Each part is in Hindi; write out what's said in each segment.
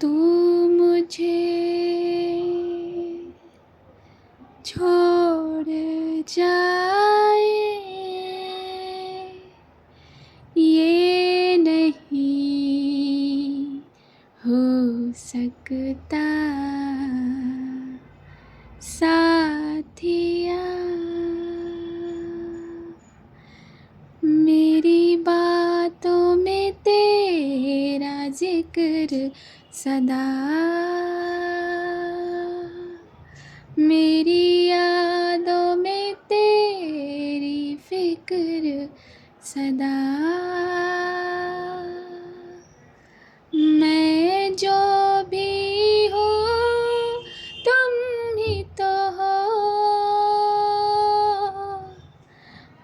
तू मुझे छोड़ जाए ये नहीं हो सकता साथिया। मेरी बातों में तेरा जिक्र सदा, मेरी यादों में तेरी फिक्र सदा। मैं जो भी हूँ तुम ही तो हो,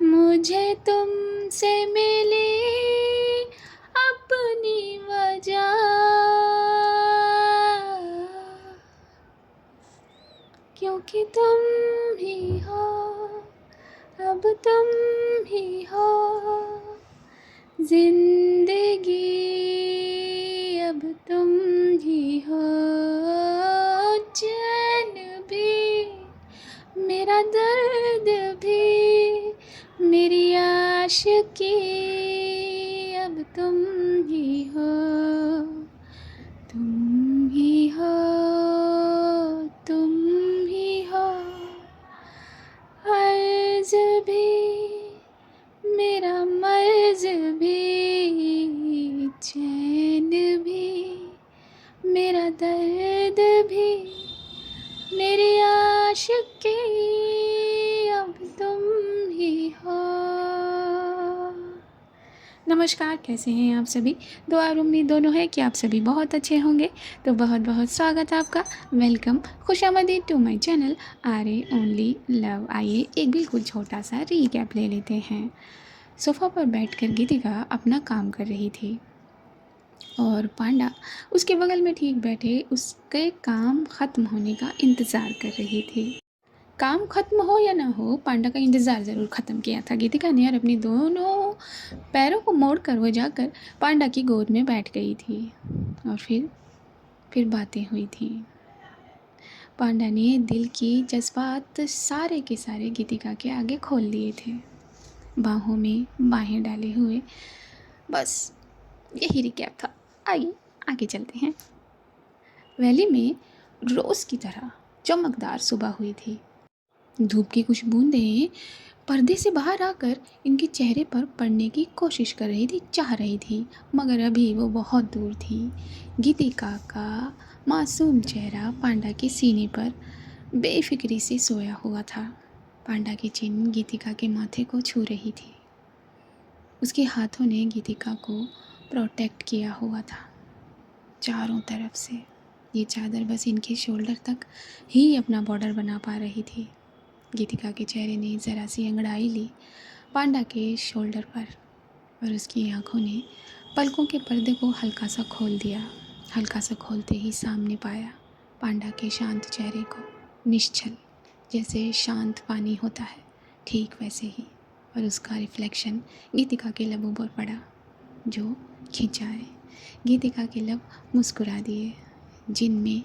मुझे तुमसे मिली अपनी वजह, क्योंकि तुम ही हो, अब तुम ही हो जिंदगी, अब तुम ही हो चैन भी, मेरा दर्द भी, मेरी आशिकी, अब तुम ही हो, तुम ही हो, तुम ही हो। अर्ज़ भी मेरा मर्ज़ भी, चैन भी, मेरा दर्द भी, मेरी आशिकी, अब तुम ही हो। नमस्कार, कैसे हैं आप सभी? दुआ और उम्मीद दोनों है कि आप सभी बहुत अच्छे होंगे। तो बहुत बहुत स्वागत है आपका, वेलकम, खुशामदीद to my channel are only love. आइए एक बिल्कुल छोटा सा रीकैप ले लेते हैं। सोफ़ा पर बैठकर गीतिका अपना काम कर रही थी और पांडा उसके बगल में ठीक बैठे उसके काम ख़त्म होने का इंतज़ार कर रही थी। काम ख़त्म हो या ना हो, पांडा का इंतज़ार ज़रूर ख़त्म किया था गीतिका ने और अपनी दोनों पैरों को मोड़कर वो जाकर पांडा की गोद में बैठ गई थी। और फिर बातें हुई थी। पांडा ने दिल की जज्बात सारे के सारे गीतिका के आगे खोल दिए थे, बाहों में बाहें डाले हुए। बस यही रिकैप था। आइए आगे चलते हैं। वैली में रोज़ की तरह चमकदार सुबह हुई थी। धूप की कुछ बूंदें पर्दे से बाहर आकर इनके चेहरे पर पड़ने की कोशिश कर रही थी, चाह रही थी, मगर अभी वो बहुत दूर थी। गीतिका का मासूम चेहरा पांडा के सीने पर बेफिक्री से सोया हुआ था। पांडा की चिन गीतिका के माथे को छू रही थी। उसके हाथों ने गीतिका को प्रोटेक्ट किया हुआ था चारों तरफ से। ये चादर बस इनके शोल्डर तक ही अपना बॉर्डर बना पा रही थी। गीतिका के चेहरे ने ज़रा सी अंगड़ाई ली पांडा के शोल्डर पर और उसकी आंखों ने पलकों के पर्दे को हल्का सा खोल दिया। हल्का सा खोलते ही सामने पाया पांडा के शांत चेहरे को, निश्चल, जैसे शांत पानी होता है ठीक वैसे ही। और उसका रिफ्लेक्शन गीतिका के लबों पर पड़ा जो खिंचाए। गीतिका के लब मुस्कुरा दिए जिनमें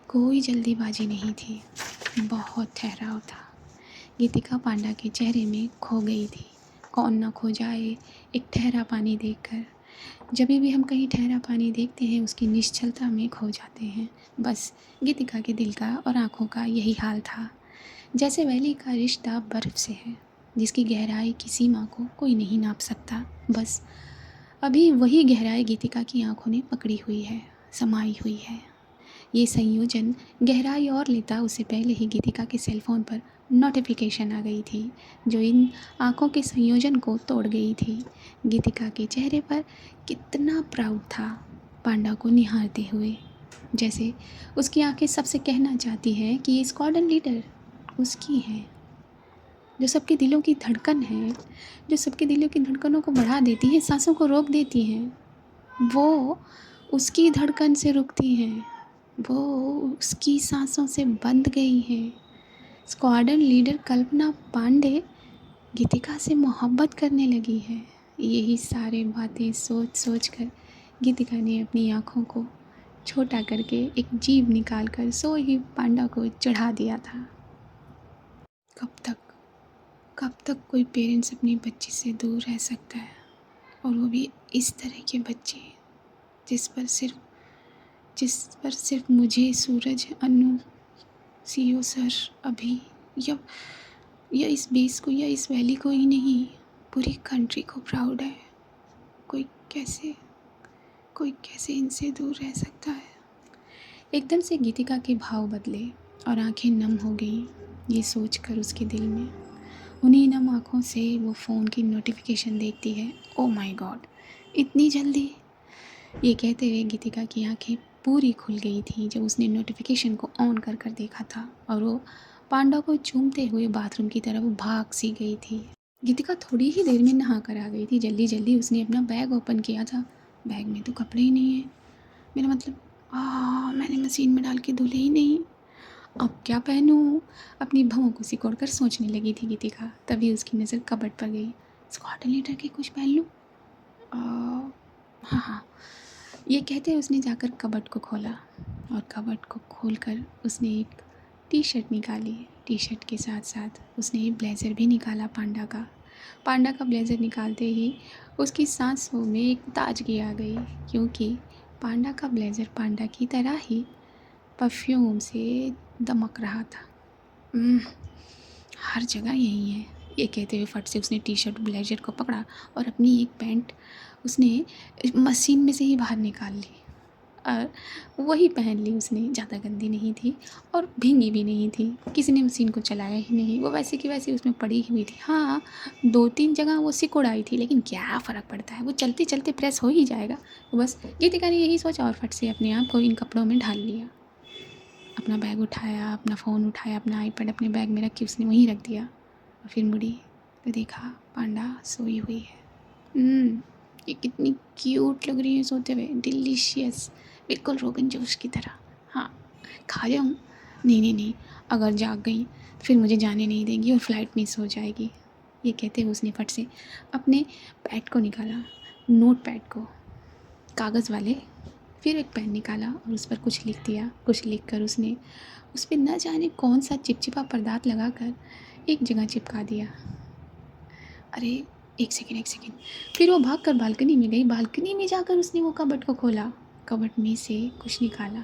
कोई जल्दीबाजी नहीं थी, बहुत ठहराव था। गीतिका पांडा के चेहरे में खो गई थी। कौन ना खो जाए एक ठहरा पानी देखकर। जब भी हम कहीं ठहरा पानी देखते हैं उसकी निश्चलता में खो जाते हैं। बस गीतिका के दिल का और आँखों का यही हाल था। जैसे वैली का रिश्ता बर्फ़ से है जिसकी गहराई की सीमा को कोई नहीं नाप सकता। बस अभी वही गहराई गीतिका की आँखों ने पकड़ी हुई है, समाई हुई है। ये संयोजन गहराई और लेता उससे पहले ही गीतिका के सेलफोन पर नोटिफिकेशन आ गई थी जो इन आँखों के संयोजन को तोड़ गई थी। गीतिका के चेहरे पर कितना प्राउड था पांडा को निहारते हुए, जैसे उसकी आंखें सबसे कहना चाहती हैं कि ये स्क्वाड्रन लीडर उसकी है, जो सबके दिलों की धड़कन है, जो सबके दिलों की धड़कनों को बढ़ा देती है, सांसों को रोक देती हैं। वो उसकी धड़कन से रुकती हैं, वो उसकी सांसों से बंध गई हैं। स्क्वाड्रन लीडर कल्पना पांडे गीतिका से मोहब्बत करने लगी है। यही सारे बातें सोच सोच कर गीतिका ने अपनी आँखों को छोटा करके एक जीभ निकाल कर सो ही पांडा को चढ़ा दिया था। कब तक कब तक कोई पेरेंट्स अपनी बच्ची से दूर रह सकता है, और वो भी इस तरह के बच्चे जिस पर सिर्फ मुझे, सूरज, अनु, सीओ सर, अभी, या इस बेस को या इस वैली को ही नहीं, पूरी कंट्री को प्राउड है। कोई कैसे कोई कैसे इनसे दूर रह सकता है। एकदम से गीतिका के भाव बदले और आंखें नम हो गईं, ये सोचकर उसके दिल में। उन्हीं नम आँखों से वो फ़ोन की नोटिफिकेशन देखती है। ओ माय गॉड, इतनी जल्दी! ये कहते हुए गीतिका की आंखें पूरी खुल गई थी जब उसने नोटिफिकेशन को ऑन कर कर देखा था, और वो पांडा को चूमते हुए बाथरूम की तरफ भाग सी गई थी। गीतिका थोड़ी ही देर में नहा कर आ गई थी। जल्दी जल्दी उसने अपना बैग ओपन किया था। बैग में तो कपड़े ही नहीं है। मेरा मतलब, मैंने मशीन में डाल के धुले ही नहीं। अब क्या पहनूं? अपनी भौं को सिकोड़ कर सोचने लगी थी गीतिका। तभी उसकी नज़र कबर्ड पर गई। स्कॉटन लीडर के कुछ पहन लूँ? हाँ, ये कहते उसने जाकर कबर्ड को खोला, और कबर्ड को खोलकर उसने एक टी शर्ट निकाली। टी शर्ट के साथ साथ उसने एक ब्लेज़र भी निकाला पांडा का ब्लेज़र निकालते ही उसकी सांसों में एक ताजगी आ गई, क्योंकि पांडा का ब्लेज़र पांडा की तरह ही परफ्यूम से दमक रहा था। हर जगह यही है। ये कहते हुए फट से उसने टी शर्ट ब्लेज़र को पकड़ा और अपनी एक पैंट उसने मशीन में से ही बाहर निकाल ली, और वही पहन ली उसने। ज़्यादा गंदी नहीं थी और भींगी भी नहीं थी। किसी ने मशीन को चलाया ही नहीं, वो वैसे की वैसे उसमें पड़ी हुई थी। हाँ, 2-3 जगह वो सिकुड़ आई थी, लेकिन क्या फ़र्क पड़ता है, वो चलते चलते प्रेस हो ही जाएगा। तो बस गीतिका ने यही सोचा और फट से अपने आप को इन कपड़ों में ढाल लिया। अपना बैग उठाया, अपना फ़ोन उठाया, अपना आईपैड अपने बैग में रख के उसने वहीं रख दिया, और फिर मुड़ी तो देखा पांडा सोई हुई है। ये कितनी क्यूट लग रही है सोते हुए, डिलीशियस, बिल्कुल रोगन जोश की तरह। हाँ, खा जाऊँ? नहीं, अगर जाग गई फिर मुझे जाने नहीं देंगी और फ्लाइट मिस हो जाएगी। ये कहते हुए उसने फट से अपने पैड को निकाला, नोट पैड को, कागज़ वाले। फिर एक पेन निकाला और उस पर कुछ लिख दिया। कुछ लिख कर उसने उस पर न जाने कौन सा चिपचिपा पदार्थ लगा कर एक जगह चिपका दिया। अरे एक सेकेंड। फिर वो भाग कर बालकनी में गई। बालकनी में जाकर उसने वो कबर्ड को खोला। कबर्ड में से कुछ निकाला,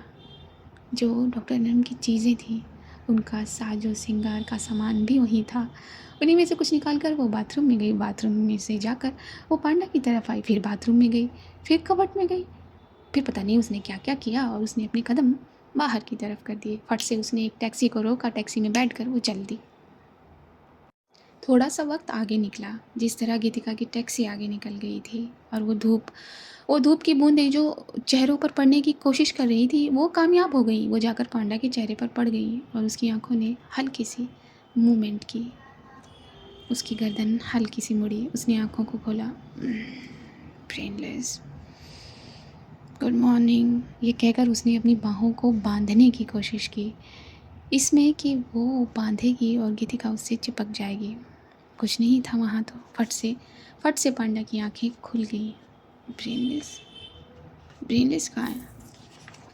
जो डॉक्टर नरम की चीज़ें थी, उनका साजो श्रृंगार का सामान भी वहीं था। उन्हीं में से कुछ निकाल कर वो बाथरूम में गई। बाथरूम में से जाकर वो पांडा की तरफ आई, फिर बाथरूम में गई, फिर कबर्ड में गई। फिर पता नहीं उसने क्या क्या किया, और उसने अपने कदम बाहर की तरफ कर दिए। फट से उसने एक टैक्सी को रोका। टैक्सी में बैठकर वो चल दी। थोड़ा सा वक्त आगे निकला, जिस तरह गीतिका की टैक्सी आगे निकल गई थी, और वो धूप की बूंदें जो चेहरों पर पड़ने की कोशिश कर रही थी, वो कामयाब हो गई। वो जाकर पांडा के चेहरे पर पड़ गई, और उसकी आंखों ने हल्की सी मूवमेंट की। उसकी गर्दन हल्की सी मुड़ी। उसने आंखों को खोला। ब्रेनलेस, गुड मॉर्निंग, ये कहकर उसने अपनी बाहों को बांधने की कोशिश की, इसमें कि वो बांधेगी और गीतिका उससे चिपक जाएगी। कुछ नहीं था वहाँ तो। फट से पांडा की आंखें खुल गई। ब्रेनलेस कहाँ है?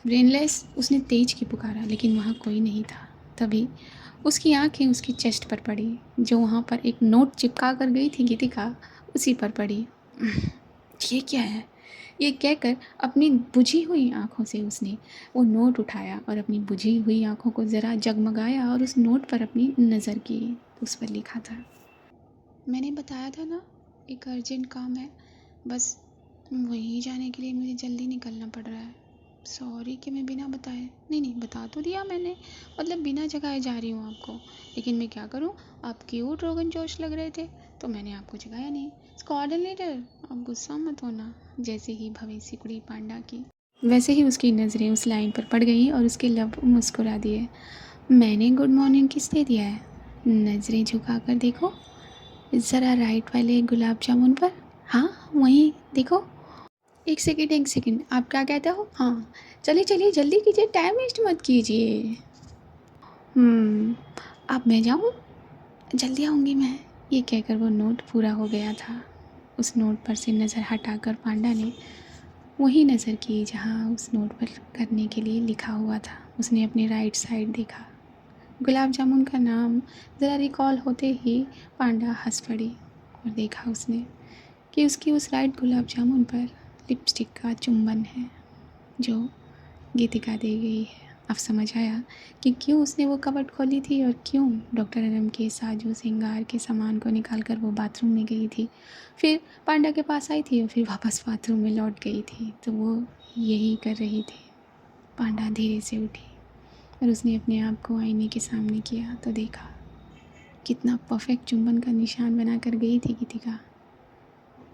ब्रेनलेस, उसने तेज की पुकारा, लेकिन वहाँ कोई नहीं था। तभी उसकी आंखें उसकी चेस्ट पर पड़ी, जो वहाँ पर एक नोट चिपका कर गई थी गीतिका, उसी पर पड़ी। ये क्या है? ये कहकर अपनी बुझी हुई आंखों से उसने वो नोट उठाया और अपनी बुझी हुई आंखों को ज़रा जगमगाया और उस नोट पर अपनी नज़र की। उस पर लिखा था, मैंने बताया था ना, एक अर्जेंट काम है, बस वहीं जाने के लिए मुझे जल्दी निकलना पड़ रहा है। सॉरी कि मैं बिना बताए, नहीं बता तो दिया मैंने, मतलब बिना जगाए जा रही हूँ आपको, लेकिन मैं क्या करूँ, आप क्यूट रोगन जोश लग रहे थे तो मैंने आपको जगाया नहीं। कोऑर्डिनेटर, आप गुस्सा मत होना। जैसे ही भवें सिकुड़ी पांडा की, वैसे ही उसकी नज़रें उस लाइन पर पड़ गई और उसके लब मुस्कुरा दिए। मैंने गुड मॉर्निंग किस लिए दिया है? नज़रें झुका कर देखो ज़रा, राइट वाले गुलाब जामुन पर। हाँ, वहीं देखो। एक सेकेंड, आप क्या कहते हो? हाँ, चलिए जल्दी कीजिए, टाइम वेस्ट मत कीजिए। अब मैं जाऊँ? जल्दी आऊँगी मैं। ये कहकर वो नोट पूरा हो गया था। उस नोट पर से नज़र हटाकर पांडा ने वही नज़र की जहाँ उस नोट पर करने के लिए लिखा हुआ था। उसने अपने राइट साइड देखा। गुलाब जामुन का नाम ज़रा रिकॉल होते ही पांडा हंस पड़ी और देखा उसने कि उसकी उस राइट गुलाब जामुन पर लिपस्टिक का चुंबन है जो गीतिका दे गई है। अब समझ आया कि क्यों उसने वो कबर्ड खोली थी और क्यों डॉक्टर अनम के साजो श्रृंगार के सामान को निकाल कर वो बाथरूम में गई थी, फिर पांडा के पास आई थी और फिर वापस बाथरूम में लौट गई थी। तो वो यही कर रही थी। पांडा धीरे से उठी और उसने अपने आप को आईने के सामने किया तो देखा कितना परफेक्ट चुंबन का निशान बना कर गई थी गीतिका।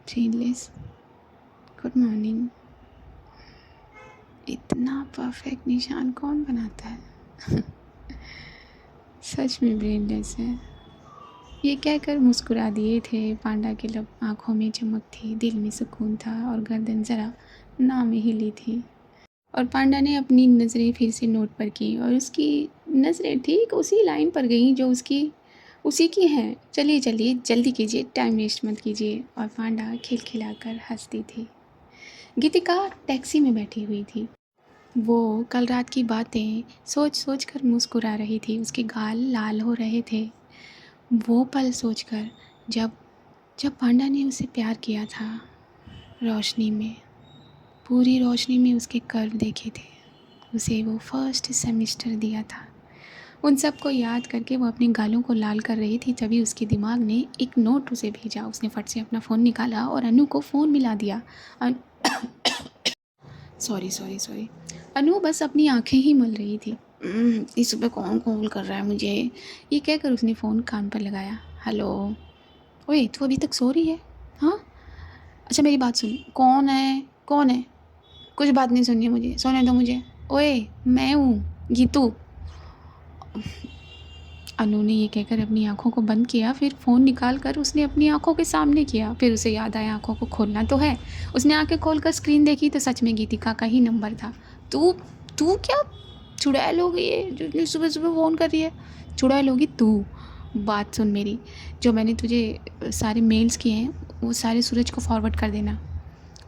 फ्रेंडलेस, गुड मॉर्निंग। इतना परफेक्ट निशान कौन बनाता है? सच में ब्रेनलेस है। ये कहकर मुस्कुरा दिए थे। पांडा के लब आँखों में चमक थी, दिल में सुकून था और गर्दन ज़रा ना में हिली थी। और पांडा ने अपनी नज़रें फिर से नोट पर की और उसकी नज़रें ठीक उसी लाइन पर गईं जो उसी की हैं। चलिए चलिए जल्दी कीजिए, टाइम वेस्ट मत कीजिए। और पांडा खिलखिलाकर हंसती थी। गीतिका टैक्सी में बैठी हुई थी। वो कल रात की बातें सोच सोच कर मुस्कुरा रही थी। उसके गाल लाल हो रहे थे। वो पल सोचकर जब जब पांडा ने उसे प्यार किया था, रोशनी में, पूरी रोशनी में उसके कर्व देखे थे। उसे वो फर्स्ट सेमेस्टर दिया था। उन सब को याद करके वो अपने गालों को लाल कर रही थी। तभी उसके दिमाग ने एक नोट उसे भेजा। उसने फट से अपना फ़ोन निकाला और अनु को फ़ोन मिला दिया। सॉरी। अनु बस अपनी आंखें ही मल रही थी। इस सुबह कौन कॉल कर रहा है मुझे, ये कहकर उसने फ़ोन कान पर लगाया। हेलो, ओए तू अभी तक सो रही है? हाँ, अच्छा मेरी बात सुन। कौन है? कुछ बात नहीं सुननी है मुझे, सोने दो मुझे। ओए मैं हूँ गीतू। अनु ने ये कहकर अपनी आंखों को बंद किया। फिर फ़ोन निकाल कर उसने अपनी आंखों के सामने किया। फिर उसे याद आया आंखों को खोलना तो है। उसने आंखें खोलकर स्क्रीन देखी तो सच में गीतिका का ही नंबर था। तू तू क्या चुड़ैल हो गई है जो इतनी सुबह सुबह फ़ोन कर रही है? चुड़ैल होगी तू। बात सुन मेरी, जो मैंने तुझे सारे मेल्स किए हैं वो सारे सूरज को फॉरवर्ड कर देना।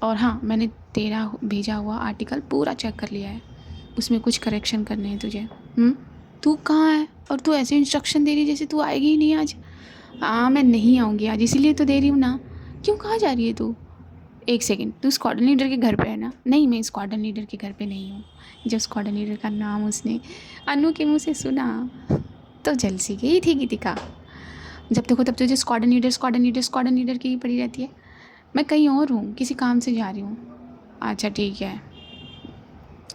और हाँ, मैंने तेरा भेजा हुआ आर्टिकल पूरा चेक कर लिया है, उसमें कुछ करेक्शन करने हैं तुझे। तू कहाँ है? और तू ऐसे इंस्ट्रक्शन दे रही जैसे तू आएगी ही नहीं आज। हाँ मैं नहीं आऊँगी आज, इसीलिए तो दे रही हूँ ना। क्यों, कहाँ जा रही है तू? एक सेकंड, तू स्क्वाड्रन लीडर के घर पे है ना? नहीं, मैं स्क्वाड्रन लीडर के घर पे नहीं हूँ। जब स्क्वाड्रन लीडर का नाम उसने अनु के मुँह से सुना तो जल सी गई थी गीतिका। जब देखो तब तुझे स्क्वाड्रन लीडर की ही पड़ी रहती है। मैं कहीं और हूँ, किसी काम से जा रही हूँ। अच्छा ठीक है,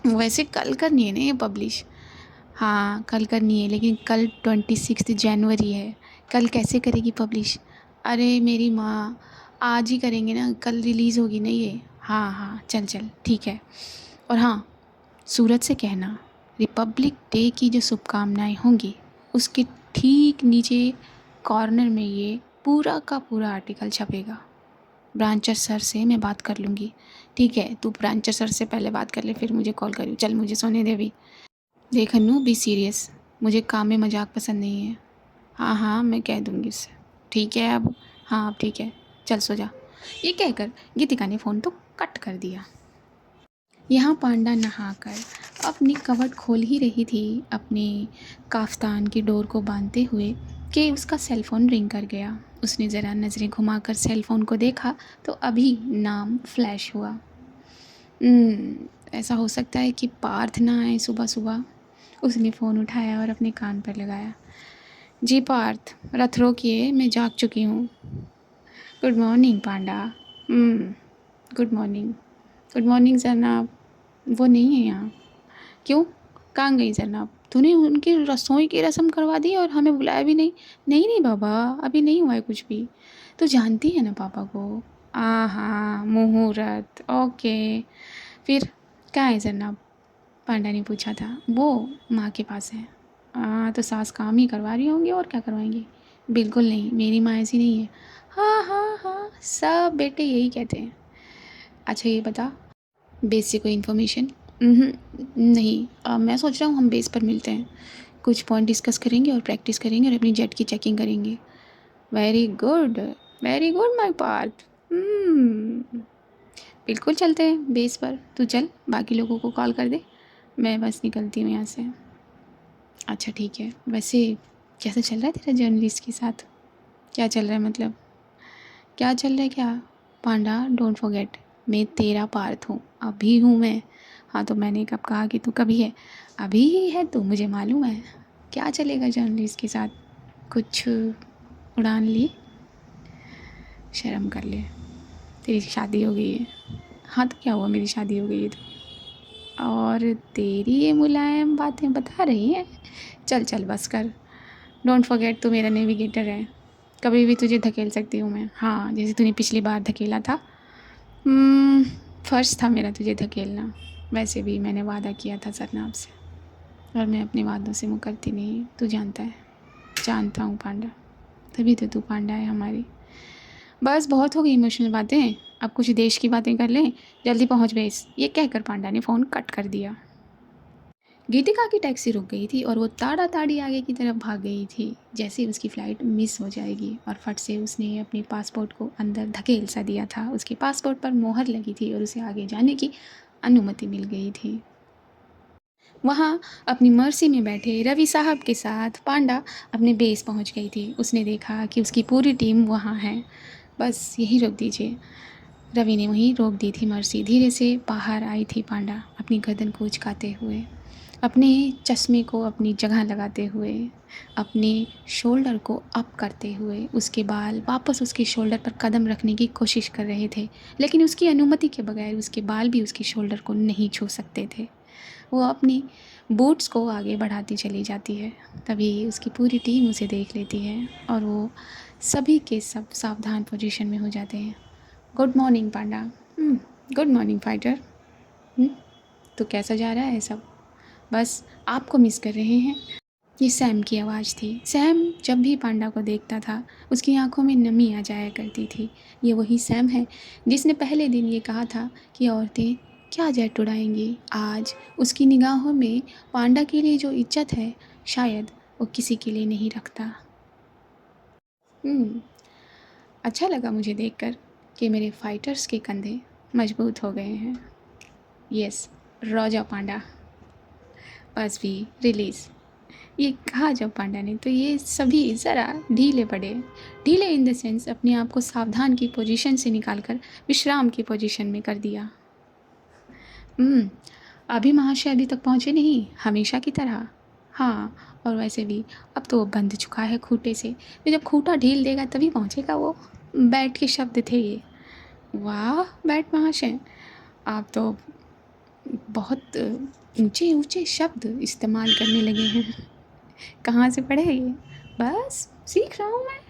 वैसे कल करनी है ना ये पब्लिश? हाँ कल करनी है, लेकिन कल 26 जनवरी है। कल कैसे करेगी पब्लिश? अरे मेरी माँ, आज ही करेंगे ना, कल रिलीज़ होगी ना ये। हाँ चल ठीक है। और हाँ, सूरज से कहना रिपब्लिक डे की जो शुभकामनाएं होंगी उसके ठीक नीचे कॉर्नर में ये पूरा का पूरा आर्टिकल छपेगा। ब्रांचर सर से मैं बात कर लूँगी। ठीक है, तू ब्रांचर सर से पहले बात कर ले, फिर मुझे कॉल करियो। चल मुझे सोने दे अभी। देख अन्नू, बी सीरियस, मुझे काम में मजाक पसंद नहीं है। हाँ मैं कह दूँगी उससे। ठीक है अब, हाँ अब ठीक है, चल सो जा। ये कहकर गीतिका ने फ़ोन तो कट कर दिया। यहाँ पांडा नहाकर अपनी कवर्ट खोल ही रही थी अपने काफ्तान की डोर को बांधते हुए कि उसका सेलफ़ोन रिंग कर गया। उसने ज़रा नज़रें घुमाकर सेलफ़ोन को देखा तो अभी नाम फ्लैश हुआ। ऐसा हो सकता है कि पार्थ ना आए सुबह सुबह। उसने फ़ोन उठाया और अपने कान पर लगाया। जी पार्थ, रथ रोकिए, मैं जाग चुकी हूँ। Good morning panda. Good morning जनाब। वो नहीं है यहाँ। क्यों, कहाँ गई जनाब? तूने उनकी रसोई की रस्म करवा दी और हमें बुलाया भी नहीं? नहीं बाबा, अभी नहीं हुआ है कुछ भी। तो जानती है ना पापा को? हाँ मुहूर्त, ओके। फिर कहाँ है जनाब? पांडा ने पूछा था। वो माँ के पास है। तो सास काम ही करवा रही होंगी, और क्या करवाएंगी? बिल्कुल नहीं, मेरी माँ ऐसी नहीं है। हाँ, सब बेटे यही कहते हैं। अच्छा ये बता, बेस से कोई इन्फॉर्मेशन? नहीं, मैं सोच रहा हूँ हम बेस पर मिलते हैं, कुछ पॉइंट डिस्कस करेंगे और प्रैक्टिस करेंगे और अपनी जेट की चेकिंग करेंगे। Very good my Parth. बिल्कुल चलते हैं बेस पर। तू चल, बाकी लोगों को कॉल कर दे, मैं बस निकलती हूँ यहाँ से। अच्छा ठीक है। वैसे कैसा चल रहा है तेरा जर्नलिस्ट के साथ? क्या चल रहा है मतलब? क्या चल रहा है क्या? पांडा डोंट फॉरगेट, मैं तेरा पार्थ हूँ, अभी हूँ मैं। हाँ तो मैंने कब कहा कि तू कभी है? अभी ही है तो मुझे मालूम है। क्या चलेगा जर्नलिस्ट के साथ? कुछ उड़ान ली? शर्म कर ले, तेरी शादी हो गई है। हाँ तो क्या हुआ, मेरी शादी हो गई है तो? और तेरी ये मुलायम बातें बता रही हैं। चल चल बस कर। डोंट फॉरगेट तू मेरा नेविगेटर है, कभी भी तुझे धकेल सकती हूँ मैं। हाँ जैसे तूने पिछली बार धकेला था। फ़र्ज़ था मेरा तुझे धकेलना। वैसे भी मैंने वादा किया था सरनाब से, और मैं अपने वादों से मुकरती नहीं, तू जानता है। जानता हूँ पांडा, तभी तो तू पांडा है हमारी। बस बहुत हो गई इमोशनल बातें, अब कुछ देश की बातें कर लें। जल्दी पहुँच बेस, ये कहकर पांडा ने फ़ोन कट कर दिया। गीतिका की टैक्सी रुक गई थी और वो ताड़ी आगे की तरफ भाग गई थी, जैसे उसकी फ़्लाइट मिस हो जाएगी। और फट से उसने अपने पासपोर्ट को अंदर धकेल सा दिया था। उसके पासपोर्ट पर मोहर लगी थी और उसे आगे जाने की अनुमति मिल गई थी। वहाँ अपनी मर्सी में बैठे रवि साहब के साथ पांडा अपने बेस पहुँच गई थी। उसने देखा कि उसकी पूरी टीम वहाँ है। बस यहीं रोक दीजिए। रवि ने वहीं रोक दी थी मर्सी। धीरे से बाहर आई थी पांडा, अपनी गर्दन को उचकाते हुए, अपने चश्मे को अपनी जगह लगाते हुए, अपने शोल्डर को अप करते हुए। उसके बाल वापस उसके शोल्डर पर कदम रखने की कोशिश कर रहे थे, लेकिन उसकी अनुमति के बगैर उसके बाल भी उसके शोल्डर को नहीं छू सकते थे। वो अपनी बूट्स को आगे बढ़ाती चली जाती है। तभी उसकी पूरी टीम उसे देख लेती है और वो सभी के सब सावधान पोजीशन में हो जाते हैं। Good morning panda. Good morning fighter. तो कैसा जा रहा है सब? बस आपको मिस कर रहे हैं। ये सैम की आवाज़ थी। सैम जब भी पांडा को देखता था उसकी आंखों में नमी आ जाया करती थी। ये वही सैम है जिसने पहले दिन ये कहा था कि औरतें क्या जेट उड़ाएंगी। आज उसकी निगाहों में पांडा के लिए जो इज्जत है शायद वो किसी के लिए नहीं रखता। अच्छा लगा मुझे देखकर कि मेरे फाइटर्स के कंधे मजबूत हो गए हैं। यस, रोजा पांडा बस भी रिलीज़। ये कहा जब पांडा ने तो ये सभी ज़रा ढीले पड़े। ढीले इन द सेंस अपने आप को सावधान की पोजीशन से निकालकर विश्राम की पोजीशन में कर दिया। अभी महाशय अभी तक पहुँचे नहीं, हमेशा की तरह? हाँ, और वैसे भी अब तो वो बंध चुका है खूंटे से, तो जब खूंटा ढील देगा तभी पहुँचेगा वो। बैट के शब्द थे ये। वाह बैट महाशय, आप तो बहुत ऊंचे ऊंचे शब्द इस्तेमाल करने लगे हैं। कहाँ से पढ़े ये? बस सीख रहा हूँ मैं।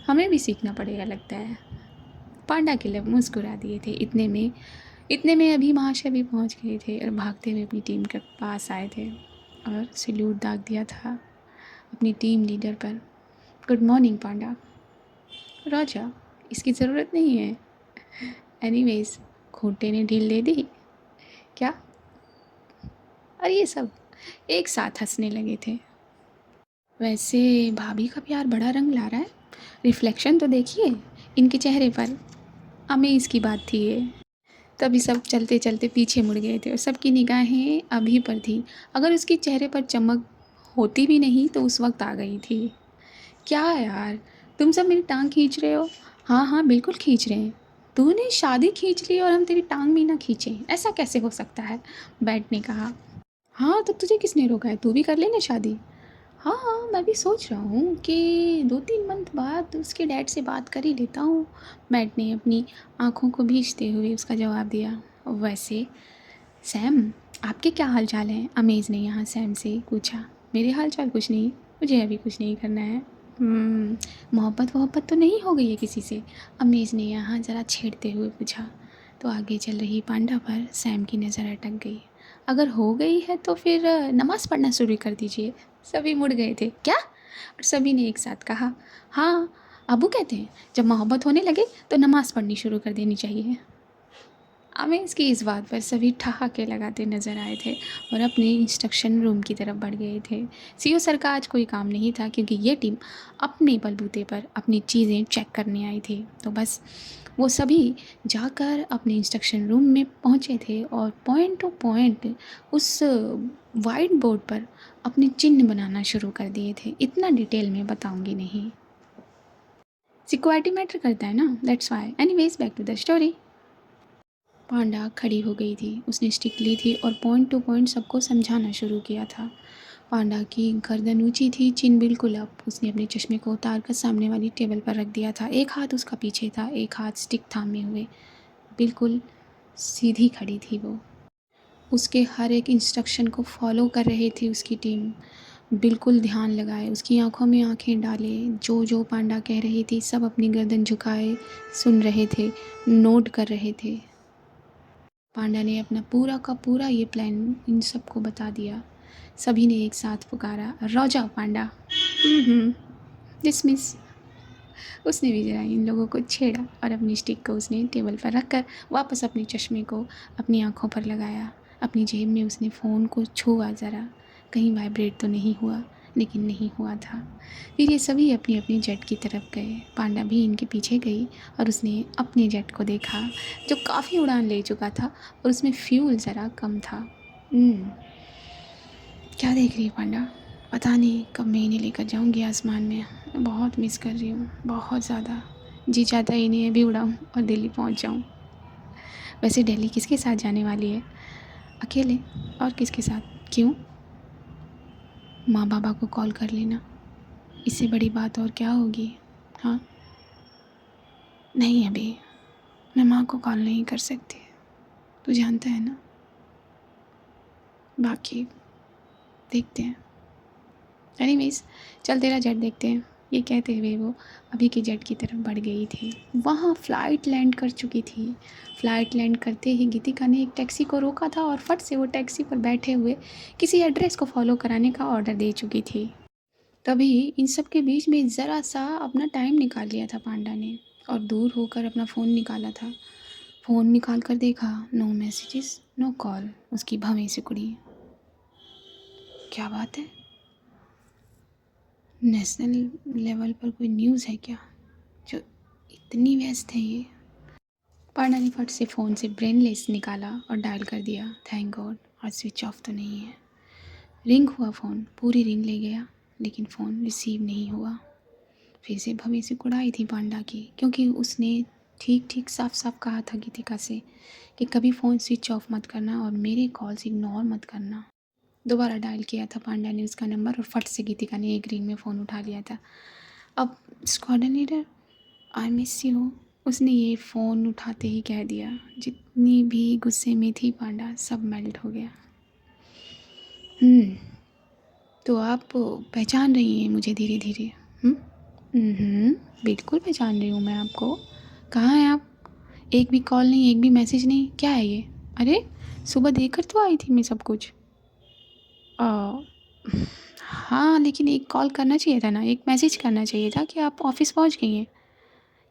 हमें भी सीखना पड़ेगा लगता है। पांडा के लब मुस्कुरा दिए थे। इतने में अभी महाशय भी पहुँच गए थे और भागते हुए अपनी टीम के पास आए थे और सैल्यूट दाग दिया था अपनी टीम लीडर पर। गुड मॉर्निंग पांडा। रोजा, इसकी ज़रूरत नहीं है। एनीवेज, खूंटे ने ढील दे दी क्या? और ये सब एक साथ हंसने लगे थे। वैसे भाभी का प्यार बड़ा रंग ला रहा है, रिफ्लेक्शन तो देखिए इनके चेहरे पर। अमेज़ की बात थी ये। तभी सब चलते चलते पीछे मुड़ गए थे और सबकी निगाहें अभी पर थी। अगर उसके चेहरे पर चमक होती भी नहीं तो उस वक्त आ गई थी। क्या यार, तुम सब मेरी टांग खींच रहे हो? हाँ हाँ बिल्कुल खींच रहे हैं। तूने शादी खींच ली और हम तेरी टांग भी ना खींचें, ऐसा कैसे हो सकता है? बैट ने कहा। हाँ तो तुझे किसने रोका है, तू भी कर ले ना शादी। हाँ हाँ मैं भी सोच रहा हूँ कि 2-3 मंथ बाद उसके डैड से बात कर ही लेता हूँ। मैट ने अपनी आंखों को भींचते हुए उसका जवाब दिया। वैसे सैम, आपके क्या हाल चाल हैं? अमेज़ ने यहाँ सैम से पूछा। मेरे हाल चाल कुछ नहीं, मुझे अभी कुछ नहीं करना है। मोहब्बत तो नहीं हो गई है किसी से? अमेज़ ने यहाँ ज़रा छेड़ते हुए पूछा। तो आगे चल रही पांडा पर सैम की नज़र अटक गई। अगर हो गई है तो फिर नमाज़ पढ़ना शुरू कर दीजिए। सभी मुड़ गए थे। क्या? और सभी ने एक साथ कहा। हाँ, अबू कहते हैं जब मोहब्बत होने लगे तो नमाज़ पढ़नी शुरू कर देनी चाहिए। अमेज़ की इस बात पर सभी ठहाके लगाते नज़र आए थे और अपने इंस्ट्रक्शन रूम की तरफ बढ़ गए थे। सीओ सर का आज कोई काम नहीं था क्योंकि ये टीम अपने बलबूते पर अपनी चीज़ें चेक करने आई थी। तो बस वो सभी जाकर अपने इंस्ट्रक्शन रूम में पहुँचे थे और पॉइंट टू पॉइंट उस वाइट बोर्ड पर अपने चिन्ह बनाना शुरू कर दिए थे। इतना डिटेल में बताऊंगी नहीं, सिक्योरिटी मैटर करता है ना, that's why. Anyways back to the story. Panda खड़ी हो गई थी, उसने स्टिक ली थी और पॉइंट टू पॉइंट सबको समझाना शुरू किया था। पांडा की गर्दन ऊंची थी, चिन बिल्कुल अप। उसने अपने चश्मे को उतार कर सामने वाली टेबल पर रख दिया था। एक हाथ उसका पीछे था, एक हाथ स्टिक थामे हुए। बिल्कुल सीधी खड़ी थी वो। उसके हर एक इंस्ट्रक्शन को फॉलो कर रही थी उसकी टीम। बिल्कुल ध्यान लगाए, उसकी आंखों में आंखें डाले। जो जो पांडा कह रही थी सब अपनी गर्दन झुकाए सुन रहे थे, नोट कर रहे थे। पांडा ने अपना पूरा का पूरा ये प्लान इन सबको बता दिया। सभी ने एक साथ पुकारा, रौजा पांडा। डिसमिस। उसने भी जरा इन लोगों को छेड़ा और अपनी स्टिक को उसने टेबल पर रखकर वापस अपने चश्मे को अपनी आंखों पर लगाया। अपनी जेब में उसने फ़ोन को छुआ ज़रा, कहीं वाइब्रेट तो नहीं हुआ, लेकिन नहीं हुआ था। फिर ये सभी अपनी अपनी जेट की तरफ गए। पांडा भी इनके पीछे गई और उसने अपने जेट को देखा जो काफ़ी उड़ान ले चुका था और उसमें फ्यूल ज़रा कम था। क्या देख रही है पांडा? पता नहीं कब मैं इन्हें लेकर जाऊंगी आसमान में। मैं बहुत मिस कर रही हूँ, बहुत ज़्यादा। जी चाहता है इन्हें भी उड़ाऊँ और दिल्ली पहुँच जाऊँ। वैसे दिल्ली किसके साथ जाने वाली है? अकेले? और किसके साथ? क्यों? माँ बाबा को कॉल कर लेना, इससे बड़ी बात और क्या होगी? हाँ नहीं, अभी मैं माँ को कॉल नहीं कर सकती, तू जानता है ना। बाकी देखते हैं। एनीवेज चल तेरा जेट देखते हैं। ये कहते हुए वो अभी के जेट की तरफ बढ़ गई थी। वहाँ फ़्लाइट लैंड कर चुकी थी। फ़्लाइट लैंड करते ही गीतिका ने एक टैक्सी को रोका था और फट से वो टैक्सी पर बैठे हुए किसी एड्रेस को फॉलो कराने का ऑर्डर दे चुकी थी। तभी इन सब के बीच में ज़रा सा अपना टाइम निकाल लिया था पांडा ने और दूर होकर अपना फ़ोन निकाला था। फ़ोन निकाल कर देखा, नो मैसेजेस नो कॉल। उसकी भवें सिकुड़ी। क्या बात है, नेशनल लेवल पर कोई न्यूज़ है क्या जो इतनी व्यस्त है ये? पांडा ने फट से फ़ोन से ब्रेनलेस निकाला और डायल कर दिया। थैंक गॉड आज स्विच ऑफ तो नहीं है। रिंग हुआ फ़ोन, पूरी रिंग ले गया लेकिन फ़ोन रिसीव नहीं हुआ। फिर से भवें से कुड़ाई थी पांडा की, क्योंकि उसने ठीक ठीक साफ साफ कहा था गीतिका से कि कभी फ़ोन स्विच ऑफ मत करना और मेरे कॉल्स इग्नोर मत करना। दोबारा डायल किया था पांडा ने उसका नंबर और फट से गीतिका ने एक रिंग में फ़ोन उठा लिया था। अब squadron leader, I miss you, उसने ये फ़ोन उठाते ही कह दिया। जितनी भी गुस्से में थी पांडा सब मेल्ट हो गया। तो आप पहचान रही हैं मुझे धीरे धीरे? बिल्कुल पहचान रही हूँ मैं आपको। कहाँ हैं आप? एक भी कॉल नहीं, एक भी मैसेज नहीं, क्या है ये? अरे सुबह देखकर तो आई थी मैं सब कुछ। हाँ लेकिन एक कॉल करना चाहिए था ना, एक मैसेज करना चाहिए था कि आप ऑफिस पहुँच गई हैं।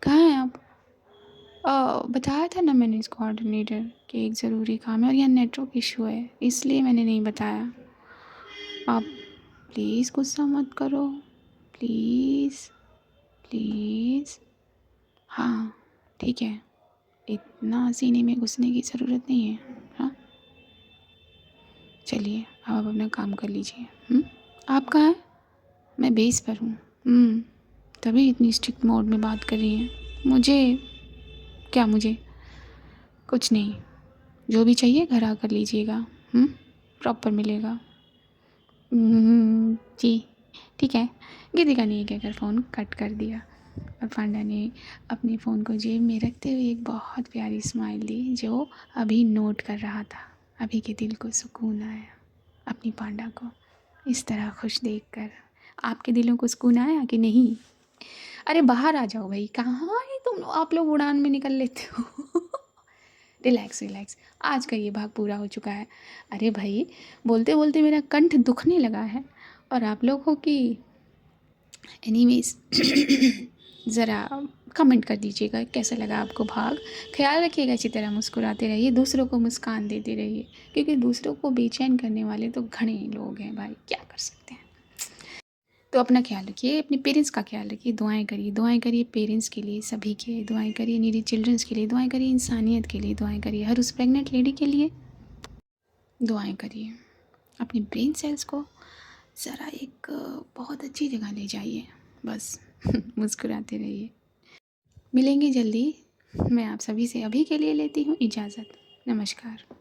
कहाँ हैं आप? बताया था ना मैंने इस कोऑर्डिनेटर कि एक ज़रूरी काम है और यहाँ नेटवर्क इशू है, इसलिए मैंने नहीं बताया। आप प्लीज़ गुस्सा मत करो, प्लीज़ प्लीज़। हाँ ठीक है, इतना सीने में घुसने की ज़रूरत नहीं है। हाँ चलिए अब आप अपना काम कर लीजिए। आप कहाँ हैं? मैं बेस पर हूँ। तभी इतनी स्ट्रिक्ट मोड में बात कर रही हैं। मुझे क्या? मुझे कुछ नहीं, जो भी चाहिए घर आकर लीजिएगा। प्रॉपर मिलेगा। जी ठीक है। गीतिका ने कहकर फ़ोन कट कर दिया और पांडा ने अपने फ़ोन को जेब में रखते हुए एक बहुत प्यारी स्माइल दी जो अभी नोट कर रहा था। अभी के दिल को सुकून आया अपनी पांडा को इस तरह खुश देखकर। आपके दिलों को सुकून आया कि नहीं? अरे बाहर आ जाओ भाई, कहाँ है तुम? आप लोग उड़ान में निकल लेते हो। रिलैक्स रिलैक्स, आज का ये भाग पूरा हो चुका है। अरे भाई बोलते बोलते मेरा कंठ दुखने लगा है और आप लोग हो कि एनीवेज ज़रा कमेंट कर दीजिएगा कैसा लगा आपको भाग। ख्याल रखिएगा, इसी तरह मुस्कुराते रहिए, दूसरों को मुस्कान देते रहिए, क्योंकि दूसरों को बेचैन करने वाले तो घने लोग हैं भाई, क्या कर सकते हैं। तो अपना ख्याल रखिए, अपने पेरेंट्स का ख्याल रखिए, दुआएं करिए पेरेंट्स के लिए, सभी के दुआएं करिए, नीडी चिल्ड्रंस के लिए दुआएं करिए, इंसानियत के लिए दुआएं करिए, हर उस प्रेग्नेंट लेडी के लिए दुआएं करिए। अपने ब्रेन सेल्स को ज़रा एक बहुत अच्छी जगह ले जाइए, बस मुस्कुराते रहिए। मिलेंगे जल्दी। मैं आप सभी से अभी के लिए लेती हूँ इजाज़त। नमस्कार।